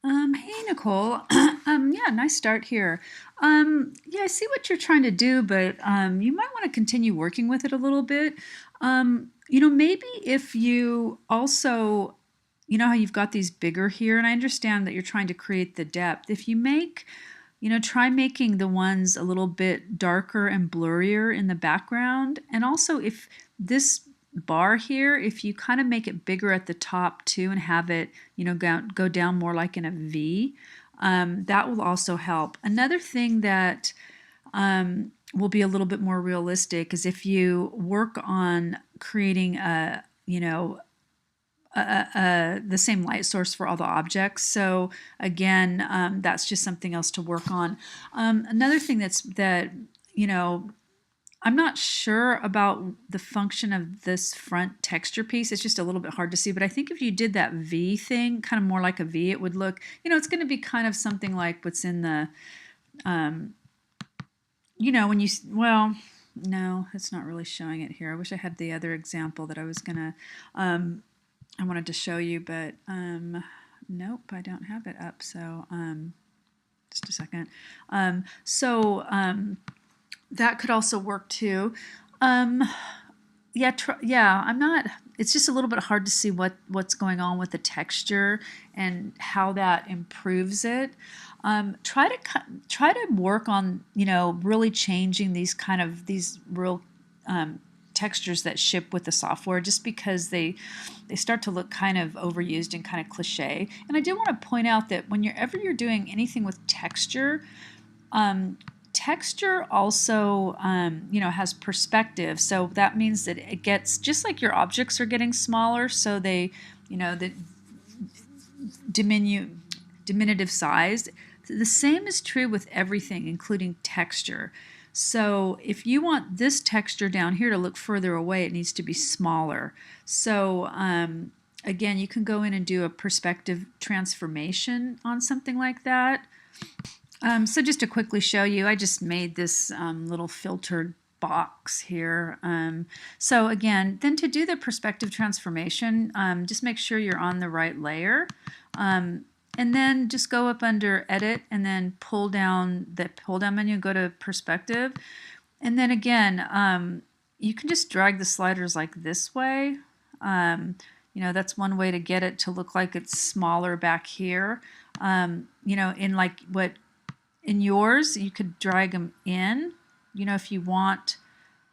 Hey Nicole. Yeah, nice start here. Yeah, I see what you're trying to do, but you might want to continue working with it a little bit. Maybe if you also, you know how you've got these bigger here, and I understand that you're trying to create the depth. If you make, try making the ones a little bit darker and blurrier in the background, and also if this bar here, if you kind of make it bigger at the top too and have it, go down more like in a V, that will also help. Another thing that will be a little bit more realistic is if you work on creating the same light source for all the objects. So again, that's just something else to work on. Another thing that you know I'm not sure about the function of this front texture piece. It's just a little bit hard to see, but I think if you did that V thing, kind of more like a V, it would look, it's going to be kind of something like what's in the, when you, well, no, it's not really showing it here. I wish I had the other example that I was going to, I wanted to show you, but nope, I don't have it up. So just a second. That could also work too. Yeah, I'm not. It's just a little bit hard to see what's going on with the texture and how that improves it. Try to work on really changing these real textures that ship with the software, just because they start to look kind of overused and kind of cliche. And I do want to point out that whenever you're doing anything with texture, texture also has perspective, so that means that it gets, just like your objects are getting smaller, so they, the diminutive size. The same is true with everything, including texture. So if you want this texture down here to look further away, it needs to be smaller. So again, you can go in and do a perspective transformation on something like that. So just to quickly show you, I just made this little filtered box here. So again, then to do the perspective transformation, just make sure you're on the right layer. And then just go up under Edit and then pull down the pull-down menu and go to Perspective. And then again, you can just drag the sliders like this way. That's one way to get it to look like it's smaller back here. In like what in yours, you could drag them in, if you want,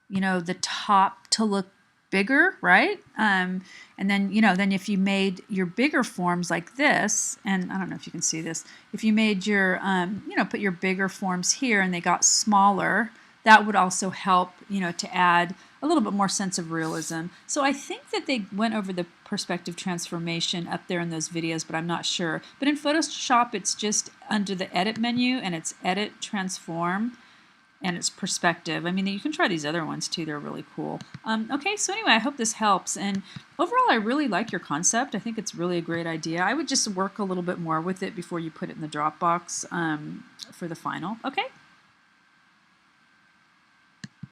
the top to look bigger, right? And then, then if you made your bigger forms like this, and I don't know if you can see this, if you made your, put your bigger forms here and they got smaller, that would also help, to add a little bit more sense of realism. So I think that they went over the perspective transformation up there in those videos, but I'm not sure. But in Photoshop, it's just under the Edit menu, and it's Edit, Transform, and it's Perspective. I mean, you can try these other ones too. They're really cool. Okay, so anyway, I hope this helps. And overall, I really like your concept. I think it's really a great idea. I would just work a little bit more with it before you put it in the Dropbox for the final. Okay.